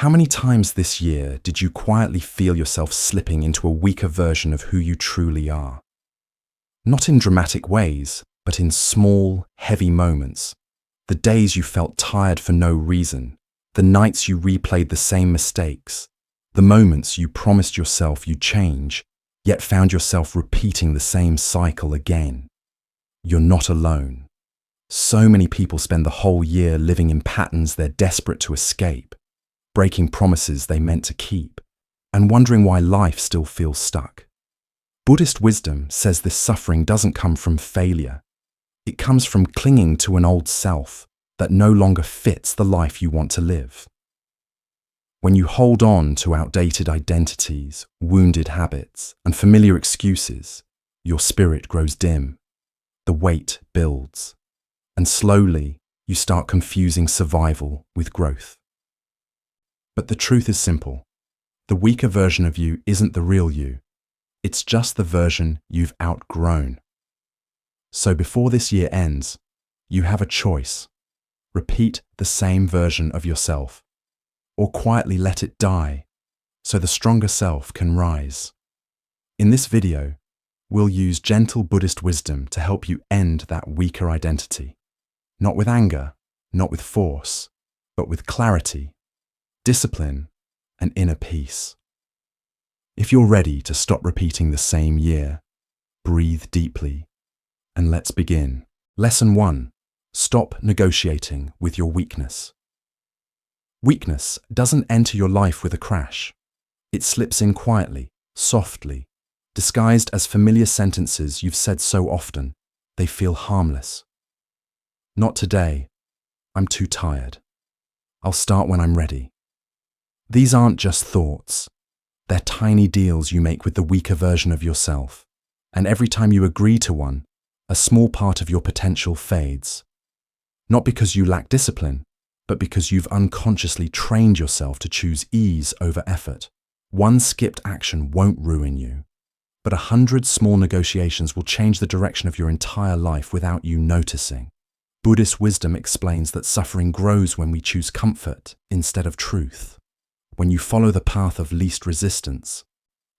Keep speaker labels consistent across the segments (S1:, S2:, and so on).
S1: How many times this year did you quietly feel yourself slipping into a weaker version of who you truly are? Not in dramatic ways, but in small, heavy moments. The days you felt tired for no reason, the nights you replayed the same mistakes, the moments you promised yourself you'd change, yet found yourself repeating the same cycle again. You're not alone. So many people spend the whole year living in patterns they're desperate to escape, breaking promises they meant to keep, and wondering why life still feels stuck. Buddhist wisdom says this suffering doesn't come from failure. It comes from clinging to an old self that no longer fits the life you want to live. When you hold on to outdated identities, wounded habits, and familiar excuses, your spirit grows dim. The weight builds, and slowly you start confusing survival with growth. But the truth is simple. The weaker version of you isn't the real you. It's just the version you've outgrown. So before this year ends, you have a choice. Repeat the same version of yourself, or quietly let it die so the stronger self can rise. In this video, we'll use gentle Buddhist wisdom to help you end that weaker identity. Not with anger, not with force, but with clarity, discipline, and inner peace. If you're ready to stop repeating the same year, breathe deeply, and let's begin. Lesson 1. Stop negotiating with your weakness. Weakness doesn't enter your life with a crash. It slips in quietly, softly, disguised as familiar sentences you've said so often. They feel harmless. Not today. I'm too tired. I'll start when I'm ready. These aren't just thoughts. They're tiny deals you make with the weaker version of yourself. And every time you agree to one, a small part of your potential fades. Not because you lack discipline, but because you've unconsciously trained yourself to choose ease over effort. One skipped action won't ruin you, but 100 small negotiations will change the direction of your entire life without you noticing. Buddhist wisdom explains that suffering grows when we choose comfort instead of truth. When you follow the path of least resistance,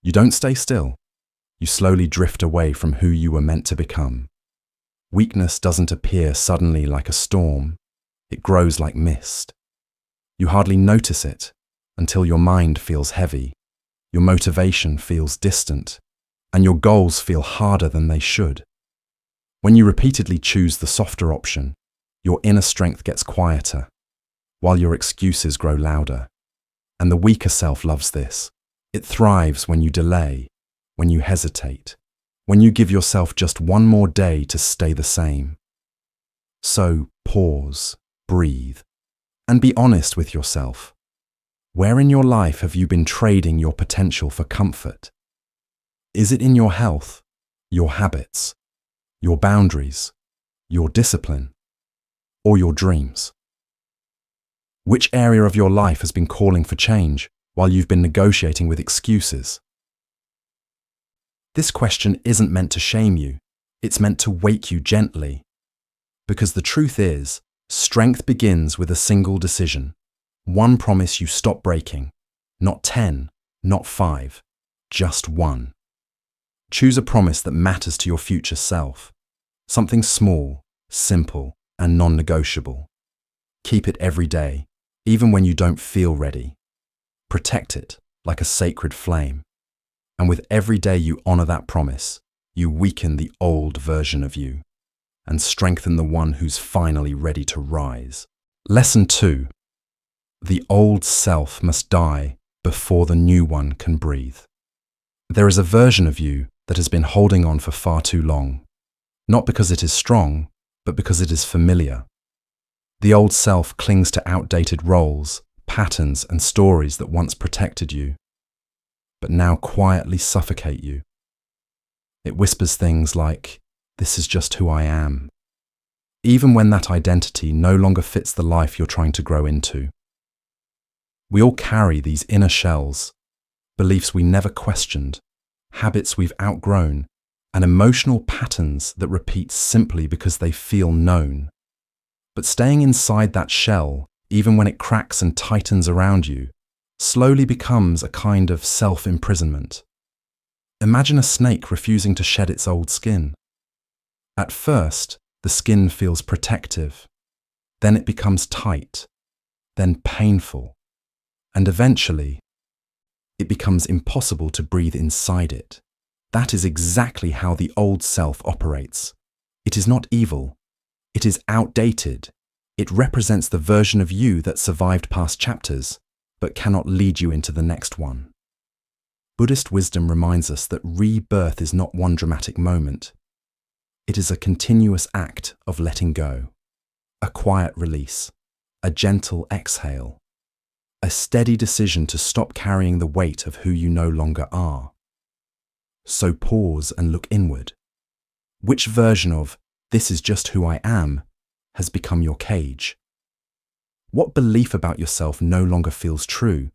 S1: you don't stay still. You slowly drift away from who you were meant to become. Weakness doesn't appear suddenly like a storm. It grows like mist. You hardly notice it until your mind feels heavy, your motivation feels distant, and your goals feel harder than they should. When you repeatedly choose the softer option, your inner strength gets quieter, while your excuses grow louder. And the weaker self loves this. It thrives when you delay, when you hesitate, when you give yourself just one more day to stay the same. So pause, breathe, and be honest with yourself. Where in your life have you been trading your potential for comfort? Is it in your health, your habits, your boundaries, your discipline, or your dreams? Which area of your life has been calling for change while you've been negotiating with excuses? This question isn't meant to shame you. It's meant to wake you gently. Because the truth is, strength begins with a single decision. One promise you stop breaking. Not 10, not 5, just one. Choose a promise that matters to your future self. Something small, simple, and non-negotiable. Keep it every day, even when you don't feel ready. Protect it like a sacred flame. And with every day you honor that promise, you weaken the old version of you and strengthen the one who's finally ready to rise. Lesson 2. The old self must die before the new one can breathe. There is a version of you that has been holding on for far too long, not because it is strong, but because it is familiar. The old self clings to outdated roles, patterns, and stories that once protected you, but now quietly suffocate you. It whispers things like, "This is just who I am," even when that identity no longer fits the life you're trying to grow into. We all carry these inner shells, beliefs we never questioned, habits we've outgrown, and emotional patterns that repeat simply because they feel known. But staying inside that shell, even when it cracks and tightens around you, slowly becomes a kind of self-imprisonment. Imagine a snake refusing to shed its old skin. At first, the skin feels protective. Then it becomes tight, then painful, and eventually, it becomes impossible to breathe inside it. That is exactly how the old self operates. It is not evil. It is outdated. It represents the version of you that survived past chapters, but cannot lead you into the next one. Buddhist wisdom reminds us that rebirth is not one dramatic moment. It is a continuous act of letting go, a quiet release, a gentle exhale, a steady decision to stop carrying the weight of who you no longer are. So pause and look inward. Which version of "this is just who I am" has become your cage? What belief about yourself no longer feels true,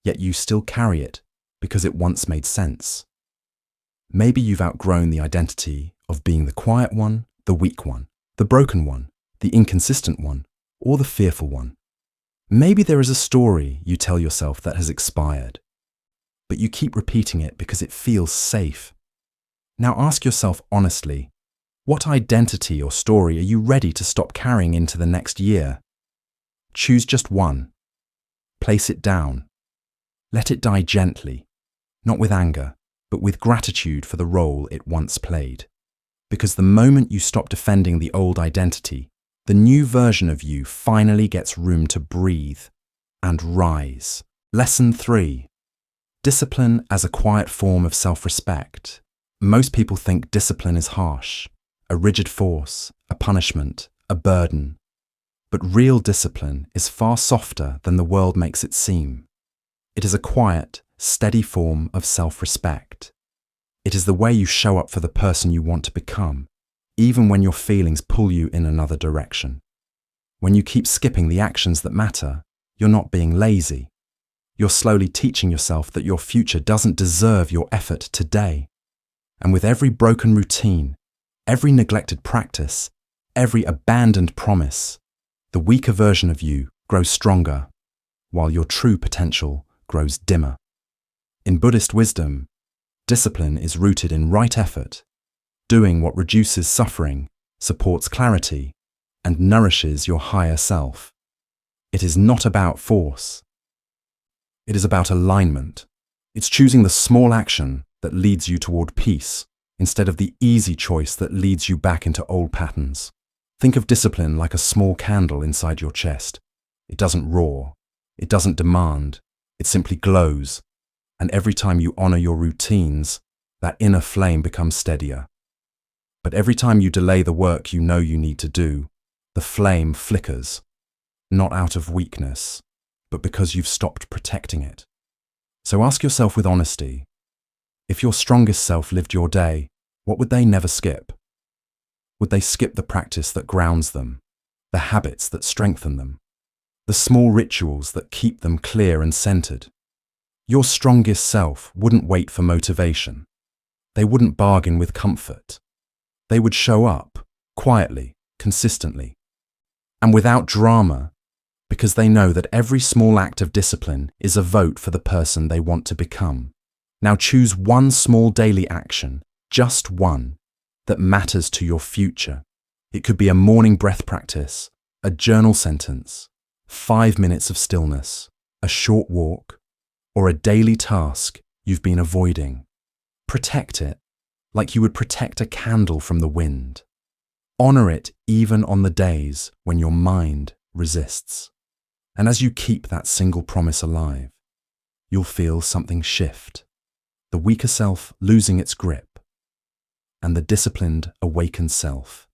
S1: yet you still carry it because it once made sense? Maybe you've outgrown the identity of being the quiet one, the weak one, the broken one, the inconsistent one, or the fearful one. Maybe there is a story you tell yourself that has expired, but you keep repeating it because it feels safe. Now ask yourself honestly, what identity or story are you ready to stop carrying into the next year? Choose just one. Place it down. Let it die gently, not with anger, but with gratitude for the role it once played. Because the moment you stop defending the old identity, the new version of you finally gets room to breathe and rise. Lesson 3. Discipline as a quiet form of self-respect. Most people think discipline is harsh, a rigid force, a punishment, a burden. But real discipline is far softer than the world makes it seem. It is a quiet, steady form of self-respect. It is the way you show up for the person you want to become, even when your feelings pull you in another direction. When you keep skipping the actions that matter, you're not being lazy. You're slowly teaching yourself that your future doesn't deserve your effort today. And with every broken routine, every neglected practice, every abandoned promise, the weaker version of you grows stronger, while your true potential grows dimmer. In Buddhist wisdom, discipline is rooted in right effort, doing what reduces suffering, supports clarity, and nourishes your higher self. It is not about force. It is about alignment. It's choosing the small action that leads you toward peace instead of the easy choice that leads you back into old patterns. Think of discipline like a small candle inside your chest. It doesn't roar. It doesn't demand. It simply glows. And every time you honor your routines, that inner flame becomes steadier. But every time you delay the work you know you need to do, the flame flickers, not out of weakness, but because you've stopped protecting it. So ask yourself with honesty, if your strongest self lived your day, what would they never skip? Would they skip the practice that grounds them, the habits that strengthen them, the small rituals that keep them clear and centered? Your strongest self wouldn't wait for motivation. They wouldn't bargain with comfort. They would show up, quietly, consistently, and without drama, because they know that every small act of discipline is a vote for the person they want to become. Now choose one small daily action, just one, that matters to your future. It could be a morning breath practice, a journal sentence, 5 minutes of stillness, a short walk, or a daily task you've been avoiding. Protect it like you would protect a candle from the wind. Honor it even on the days when your mind resists. And as you keep that single promise alive, you'll feel something shift, the weaker self losing its grip, and the disciplined, awakened self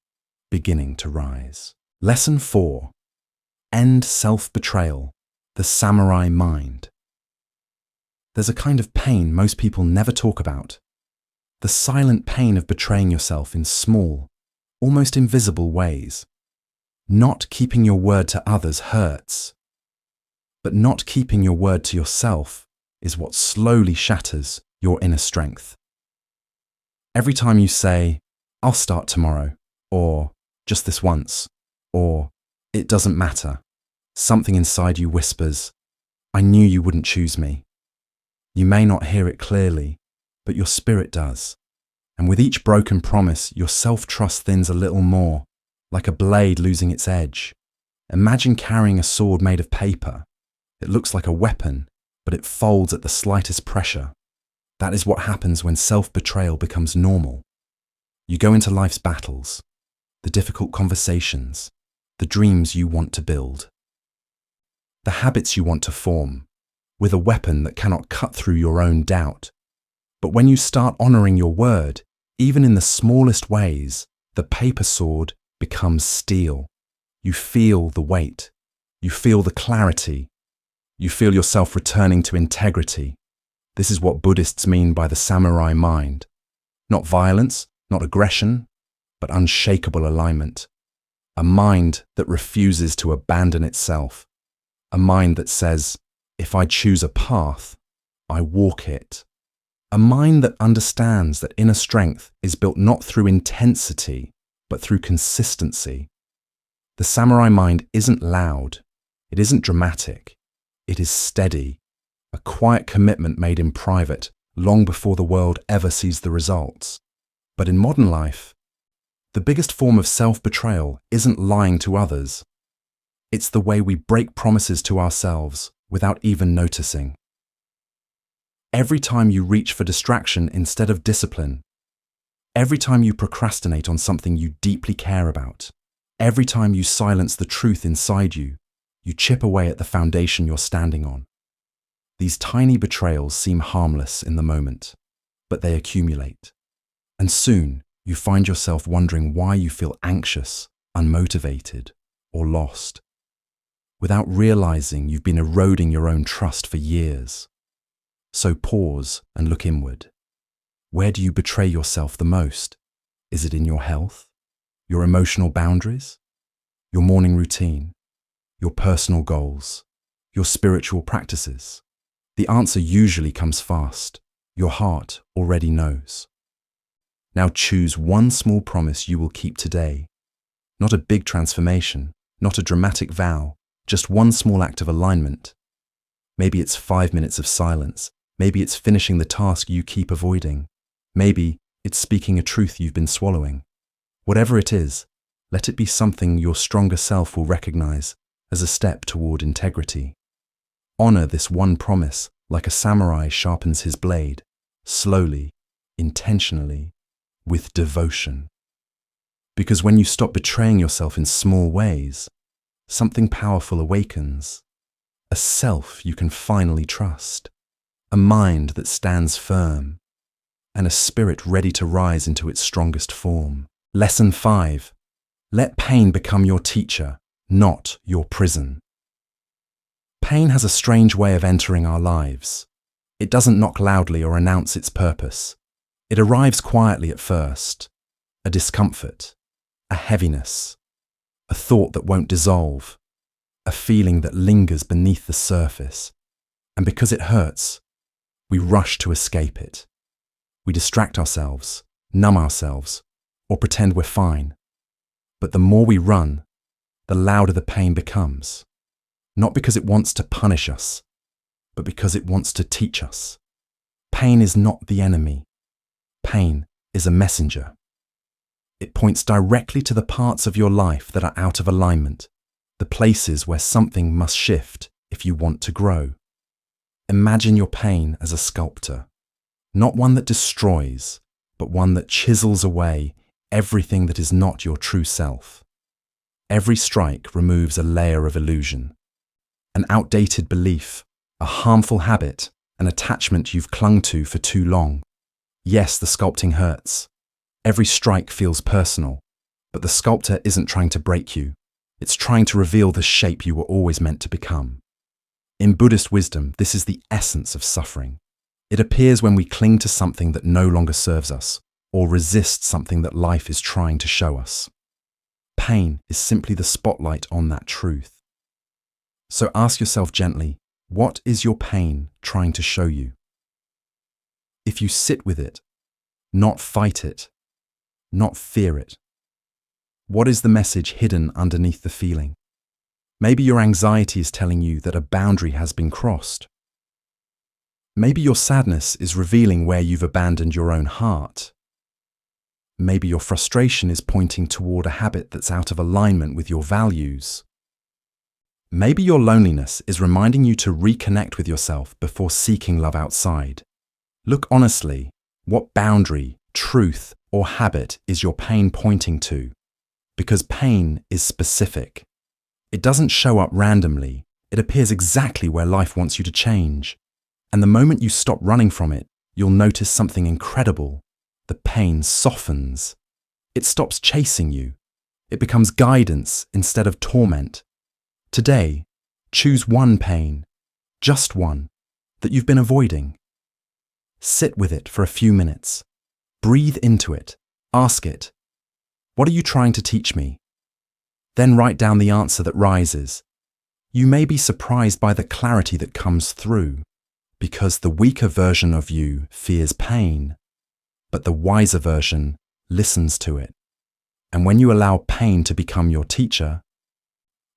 S1: beginning to rise. Lesson 4. End self-betrayal, the samurai mind. There's a kind of pain most people never talk about. The silent pain of betraying yourself in small, almost invisible ways. Not keeping your word to others hurts, but not keeping your word to yourself is what slowly shatters your inner strength. Every time you say, "I'll start tomorrow," or "just this once," or "it doesn't matter," something inside you whispers, I knew you wouldn't choose me. You may not hear it clearly, but your spirit does. And with each broken promise, your self-trust thins a little more, like a blade losing its edge. Imagine carrying a sword made of paper. It looks like a weapon, but it folds at the slightest pressure. That is what happens when self-betrayal becomes normal. You go into life's battles, the difficult conversations, the dreams you want to build, the habits you want to form, with a weapon that cannot cut through your own doubt. But when you start honoring your word, even in the smallest ways, the paper sword becomes steel. You feel the weight. You feel the clarity. You feel yourself returning to integrity. This is what Buddhists mean by the samurai mind. Not violence, not aggression, but unshakable alignment. A mind that refuses to abandon itself. A mind that says, if I choose a path, I walk it. A mind that understands that inner strength is built not through intensity, but through consistency. The samurai mind isn't loud. It isn't dramatic. It is steady. A quiet commitment made in private, long before the world ever sees the results. But in modern life, the biggest form of self-betrayal isn't lying to others. It's the way we break promises to ourselves without even noticing. Every time you reach for distraction instead of discipline, every time you procrastinate on something you deeply care about, every time you silence the truth inside you, you chip away at the foundation you're standing on. These tiny betrayals seem harmless in the moment, but they accumulate. And soon, you find yourself wondering why you feel anxious, unmotivated, or lost, without realizing you've been eroding your own trust for years. So pause and look inward. Where do you betray yourself the most? Is it in your health, your emotional boundaries, your morning routine, your personal goals, your spiritual practices? The answer usually comes fast. Your heart already knows. Now choose one small promise you will keep today. Not a big transformation, not a dramatic vow, just one small act of alignment. Maybe it's 5 minutes of silence. Maybe it's finishing the task you keep avoiding. Maybe it's speaking a truth you've been swallowing. Whatever it is, let it be something your stronger self will recognize as a step toward integrity. Honor this one promise like a samurai sharpens his blade, slowly, intentionally, with devotion. Because when you stop betraying yourself in small ways, something powerful awakens. A self you can finally trust. A mind that stands firm. And a spirit ready to rise into its strongest form. Lesson 5. Let pain become your teacher, not your prison. Pain has a strange way of entering our lives. It doesn't knock loudly or announce its purpose. It arrives quietly at first. A discomfort, a heaviness, a thought that won't dissolve, a feeling that lingers beneath the surface. And because it hurts, we rush to escape it. We distract ourselves, numb ourselves, or pretend we're fine. But the more we run, the louder the pain becomes. Not because it wants to punish us, but because it wants to teach us. Pain is not the enemy. Pain is a messenger. It points directly to the parts of your life that are out of alignment, the places where something must shift if you want to grow. Imagine your pain as a sculptor, not one that destroys, but one that chisels away everything that is not your true self. Every strike removes a layer of illusion, an outdated belief, a harmful habit, an attachment you've clung to for too long. Yes, the sculpting hurts. Every strike feels personal, but the sculptor isn't trying to break you. It's trying to reveal the shape you were always meant to become. In Buddhist wisdom, this is the essence of suffering. It appears when we cling to something that no longer serves us, or resist something that life is trying to show us. Pain is simply the spotlight on that truth. So ask yourself gently, what is your pain trying to show you? If you sit with it, not fight it, not fear it, what is the message hidden underneath the feeling? Maybe your anxiety is telling you that a boundary has been crossed. Maybe your sadness is revealing where you've abandoned your own heart. Maybe your frustration is pointing toward a habit that's out of alignment with your values. Maybe your loneliness is reminding you to reconnect with yourself before seeking love outside. Look honestly, what boundary, truth, or habit is your pain pointing to? Because pain is specific. It doesn't show up randomly. It appears exactly where life wants you to change. And the moment you stop running from it, you'll notice something incredible. The pain softens. It stops chasing you. It becomes guidance instead of torment. Today, choose one pain, just one, that you've been avoiding. Sit with it for a few minutes. Breathe into it. Ask it, "What are you trying to teach me?" Then write down the answer that rises. You may be surprised by the clarity that comes through, because the weaker version of you fears pain, but the wiser version listens to it. And when you allow pain to become your teacher,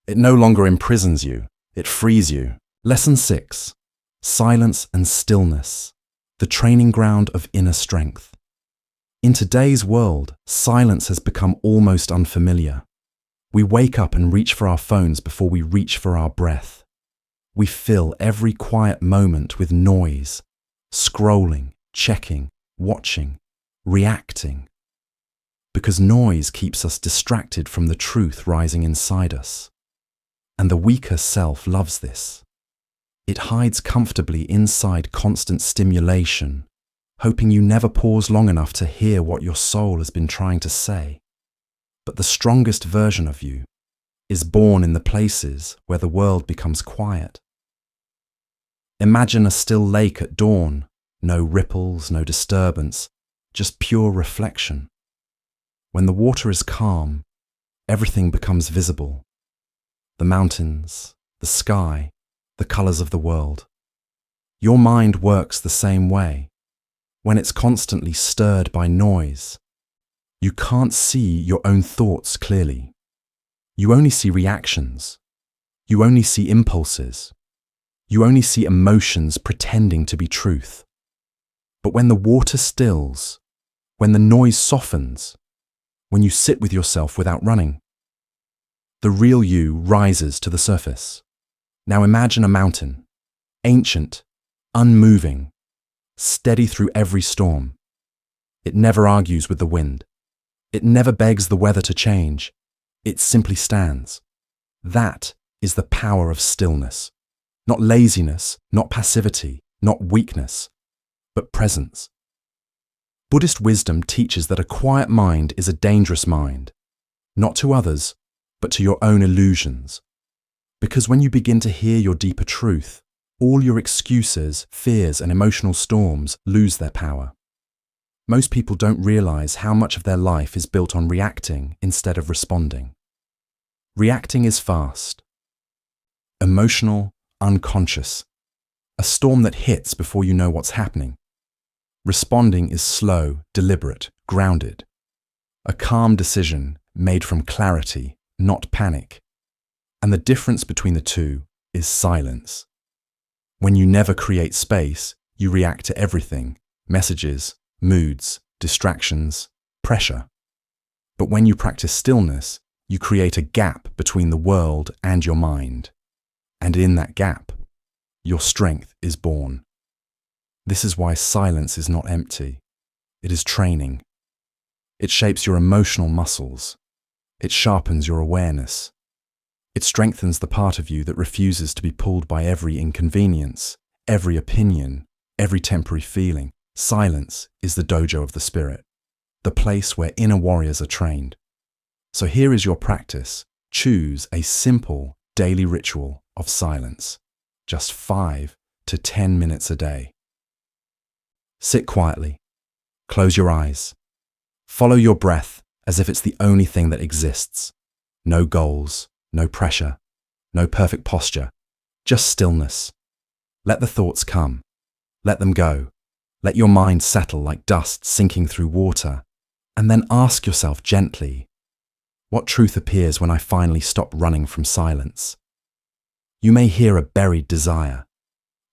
S1: it no longer imprisons you, it frees you. Lesson 6. Silence and stillness, the training ground of inner strength. In today's world, silence has become almost unfamiliar. We wake up and reach for our phones before we reach for our breath. We fill every quiet moment with noise, scrolling, checking, watching, reacting. Because noise keeps us distracted from the truth rising inside us. And the weaker self loves this. It hides comfortably inside constant stimulation, hoping you never pause long enough to hear what your soul has been trying to say. But the strongest version of you is born in the places where the world becomes quiet. Imagine a still lake at dawn, no ripples, no disturbance, just pure reflection. When the water is calm, everything becomes visible. The mountains, the sky, the colors of the world. Your mind works the same way. When it's constantly stirred by noise, you can't see your own thoughts clearly. You only see reactions. You only see impulses. You only see emotions pretending to be truth. But when the water stills, when the noise softens, when you sit with yourself without running, the real you rises to the surface. Now imagine a mountain, ancient, unmoving, steady through every storm. It never argues with the wind. It never begs the weather to change. It simply stands. That is the power of stillness. Not laziness, not passivity, not weakness, but presence. Buddhist wisdom teaches that a quiet mind is a dangerous mind, not to others, but to your own illusions. Because when you begin to hear your deeper truth, all your excuses, fears, and emotional storms lose their power. Most people don't realize how much of their life is built on reacting instead of responding. Reacting is fast, emotional, unconscious, a storm that hits before you know what's happening. Responding is slow, deliberate, grounded, a calm decision made from clarity, not panic. And the difference between the two is silence. When you never create space, you react to everything, messages, moods, distractions, pressure. But when you practice stillness, you create a gap between the world and your mind. And in that gap, your strength is born. This is why silence is not empty. It is training. It shapes your emotional muscles. It sharpens your awareness. It strengthens the part of you that refuses to be pulled by every inconvenience, every opinion, every temporary feeling. Silence is the dojo of the spirit, the place where inner warriors are trained. So here is your practice. Choose a simple daily ritual of silence, just 5 to 10 minutes a day. Sit quietly. Close your eyes. Follow your breath as if it's the only thing that exists. No goals, no pressure, no perfect posture, just stillness. Let the thoughts come. Let them go. Let your mind settle like dust sinking through water. And then ask yourself gently, what truth appears when I finally stop running from silence? You may hear a buried desire.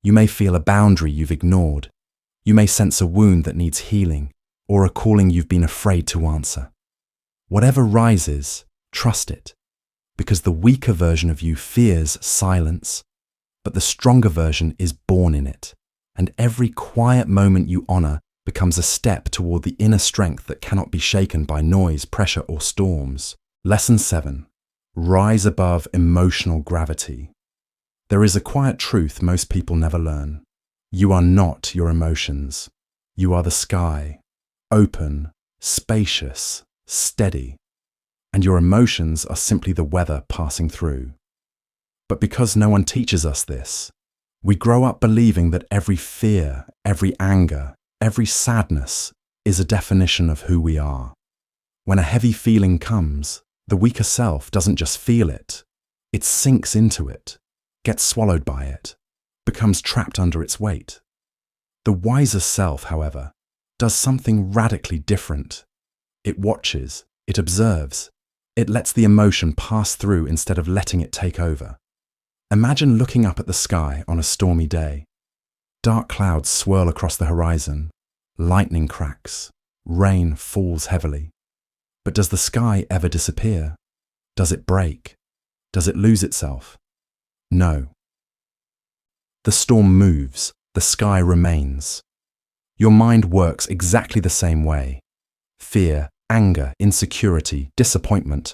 S1: You may feel a boundary you've ignored. You may sense a wound that needs healing, or a calling you've been afraid to answer. Whatever rises, trust it, because the weaker version of you fears silence, but the stronger version is born in it, and every quiet moment you honor becomes a step toward the inner strength that cannot be shaken by noise, pressure, or storms. Lesson 7. Rise above emotional gravity. There is a quiet truth most people never learn. You are not your emotions. You are the sky, open, spacious, steady, and your emotions are simply the weather passing through. But because no one teaches us this, we grow up believing that every fear, every anger, every sadness is a definition of who we are. When a heavy feeling comes, the weaker self doesn't just feel it, it sinks into it, gets swallowed by it, becomes trapped under its weight. The wiser self, however, does something radically different. It watches, it observes, it lets the emotion pass through instead of letting it take over. Imagine looking up at the sky on a stormy day. Dark clouds swirl across the horizon, lightning cracks, rain falls heavily. But does the sky ever disappear? Does it break? Does it lose itself? No. The storm moves, the sky remains. Your mind works exactly the same way. Fear, anger, insecurity, disappointment.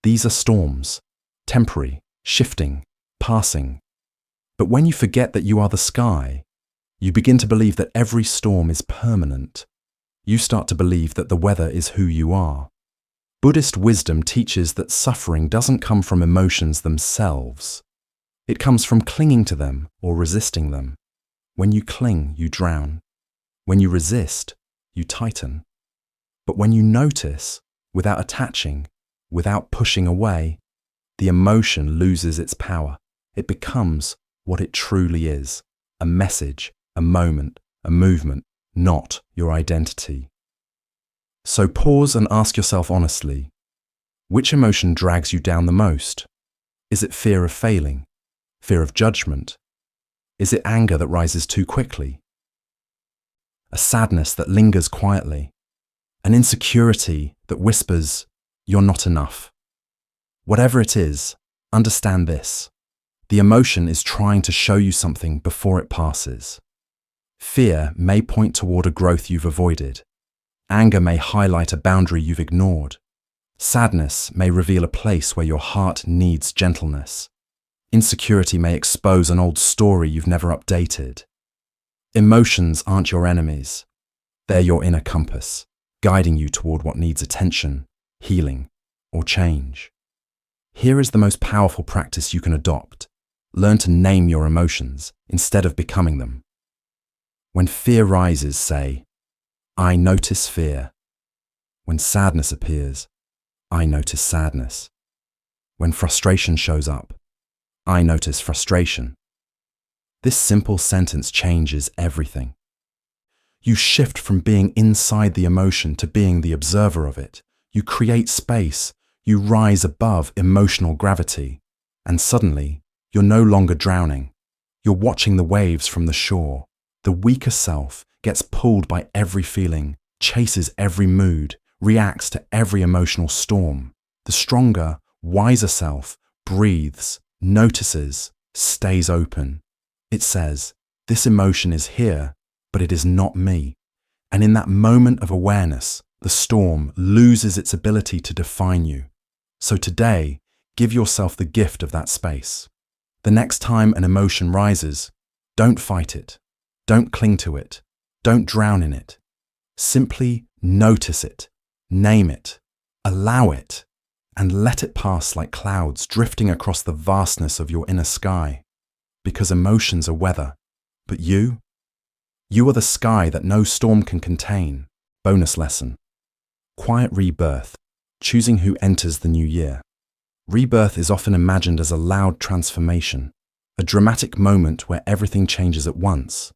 S1: These are storms, temporary, shifting, passing. But when you forget that you are the sky, you begin to believe that every storm is permanent. You start to believe that the weather is who you are. Buddhist wisdom teaches that suffering doesn't come from emotions themselves. It comes from clinging to them or resisting them. When you cling, you drown. When you resist, you tighten. But when you notice, without attaching, without pushing away, the emotion loses its power. It becomes what it truly is, a message, a moment, a movement, not your identity. So pause and ask yourself honestly, which emotion drags you down the most? Is it fear of failing? Fear of judgment? Is it anger that rises too quickly? A sadness that lingers quietly? An insecurity that whispers, "You're not enough"? Whatever it is, understand this. The emotion is trying to show you something before it passes. Fear may point toward a growth you've avoided. Anger may highlight a boundary you've ignored. Sadness may reveal a place where your heart needs gentleness. Insecurity may expose an old story you've never updated. Emotions aren't your enemies. They're your inner compass, guiding you toward what needs attention, healing, or change. Here is the most powerful practice you can adopt. Learn to name your emotions instead of becoming them. When fear rises, say, "I notice fear." When sadness appears, "I notice sadness." When frustration shows up, "I notice frustration." This simple sentence changes everything. You shift from being inside the emotion to being the observer of it. You create space. You rise above emotional gravity. And suddenly, you're no longer drowning. You're watching the waves from the shore. The weaker self gets pulled by every feeling, chases every mood, reacts to every emotional storm. The stronger, wiser self breathes, notices, stays open. It says, "This emotion is here, but it is not me." And in that moment of awareness, the storm loses its ability to define you. So today, give yourself the gift of that space. The next time an emotion rises, don't fight it. Don't cling to it. Don't drown in it. Simply notice it, name it, allow it, and let it pass like clouds drifting across the vastness of your inner sky. Because emotions are weather, but you are the sky that no storm can contain. Bonus lesson. Quiet rebirth, choosing who enters the new year. Rebirth is often imagined as a loud transformation, a dramatic moment where everything changes at once.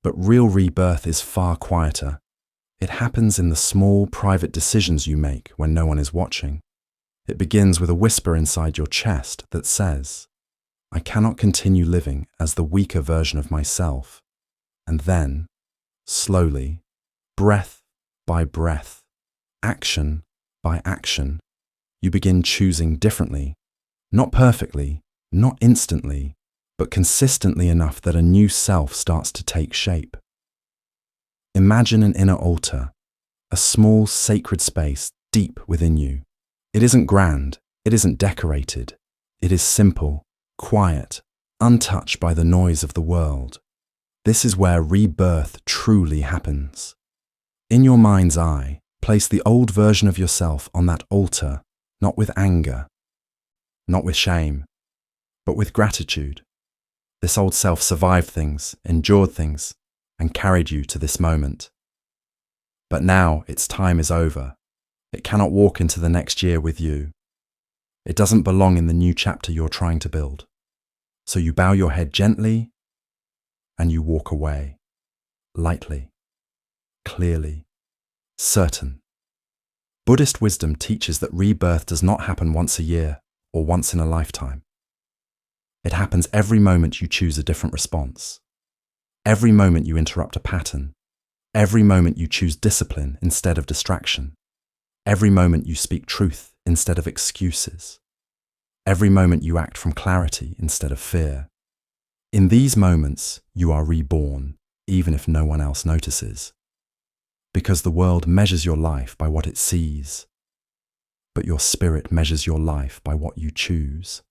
S1: But real rebirth is far quieter. It happens in the small, private decisions you make when no one is watching. It begins with a whisper inside your chest that says, I cannot continue living as the weaker version of myself. And then, slowly, breath by breath, action by action, you begin choosing differently, not perfectly, not instantly, but consistently enough that a new self starts to take shape. Imagine an inner altar, a small sacred space deep within you. It isn't grand, it isn't decorated, it is simple, quiet, untouched by the noise of the world. This is where rebirth truly happens. In your mind's eye, place the old version of yourself on that altar, not with anger, not with shame, but with gratitude. This old self survived things, endured things, and carried you to this moment. But now its time is over. It cannot walk into the next year with you. It doesn't belong in the new chapter you're trying to build. So you bow your head gently and you walk away, lightly, clearly, certain. Buddhist wisdom teaches that rebirth does not happen once a year or once in a lifetime. It happens every moment you choose a different response. Every moment you interrupt a pattern. Every moment you choose discipline instead of distraction. Every moment you speak truth instead of excuses. Every moment you act from clarity instead of fear. In these moments, you are reborn, even if no one else notices. Because the world measures your life by what it sees, but your spirit measures your life by what you choose.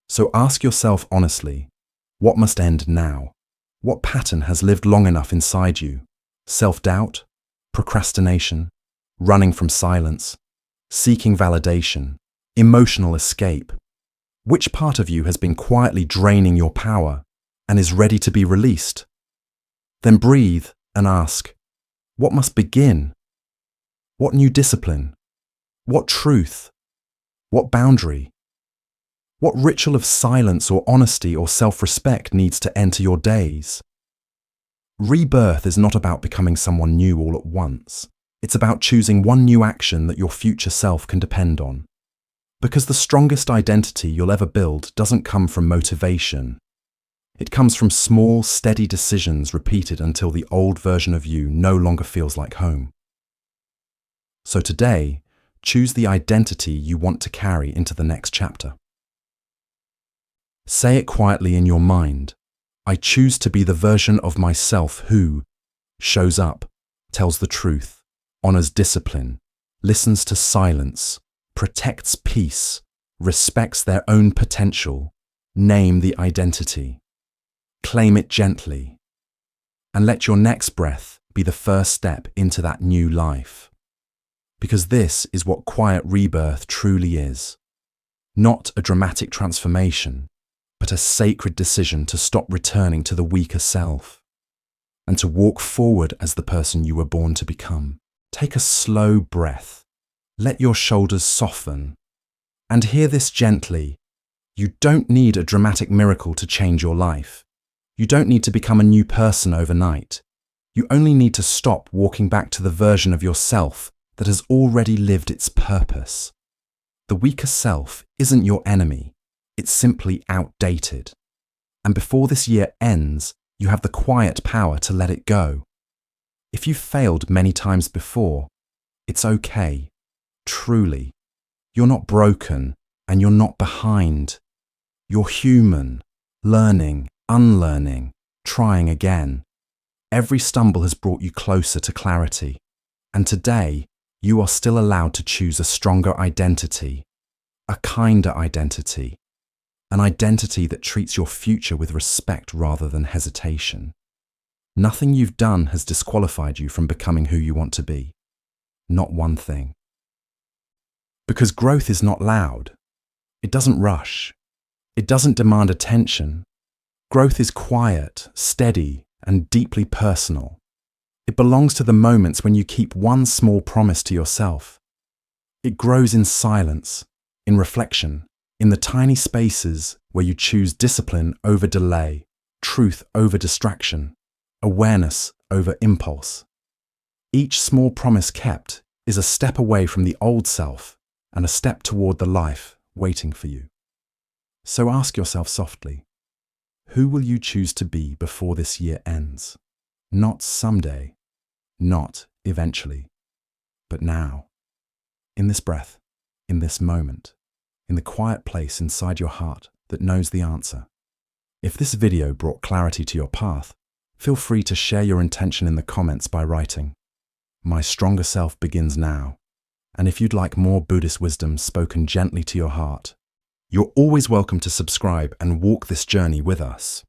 S1: So ask yourself honestly, what must end now? What pattern has lived long enough inside you? Self-doubt, procrastination, running from silence, seeking validation, emotional escape. Which part of you has been quietly draining your power and is ready to be released? Then breathe and ask, what must begin? What new discipline? What truth? What boundary? What ritual of silence or honesty or self-respect needs to enter your days? Rebirth is not about becoming someone new all at once. It's about choosing one new action that your future self can depend on. Because the strongest identity you'll ever build doesn't come from motivation. It comes from small, steady decisions repeated until the old version of you no longer feels like home. So today, choose the identity you want to carry into the next chapter. Say it quietly in your mind. I choose to be the version of myself who shows up, tells the truth, honors discipline, listens to silence, protects peace, respects their own potential. Name the identity. Claim it gently. And let your next breath be the first step into that new life. Because this is what quiet rebirth truly is. Not a dramatic transformation, but a sacred decision to stop returning to the weaker self and to walk forward as the person you were born to become. Take a slow breath. Let your shoulders soften. And hear this gently. You don't need a dramatic miracle to change your life. You don't need to become a new person overnight. You only need to stop walking back to the version of yourself that has already lived its purpose. The weaker self isn't your enemy. It's simply outdated. And before this year ends, you have the quiet power to let it go. If you've failed many times before, it's okay. Truly. You're not broken and you're not behind. You're human, learning, unlearning, trying again. Every stumble has brought you closer to clarity. And today, you are still allowed to choose a stronger identity, a kinder identity. An identity that treats your future with respect rather than hesitation. Nothing you've done has disqualified you from becoming who you want to be. Not one thing. Because growth is not loud. It doesn't rush. It doesn't demand attention. Growth is quiet, steady, and deeply personal. It belongs to the moments when you keep one small promise to yourself. It grows in silence, in reflection, in the tiny spaces where you choose discipline over delay, truth over distraction, awareness over impulse. Each small promise kept is a step away from the old self and a step toward the life waiting for you. So ask yourself softly, who will you choose to be before this year ends? Not someday, not eventually, but now. In this breath, in this moment, in the quiet place inside your heart that knows the answer. If this video brought clarity to your path, feel free to share your intention in the comments by writing, "My stronger self begins now." And if you'd like more Buddhist wisdom spoken gently to your heart, you're always welcome to subscribe and walk this journey with us.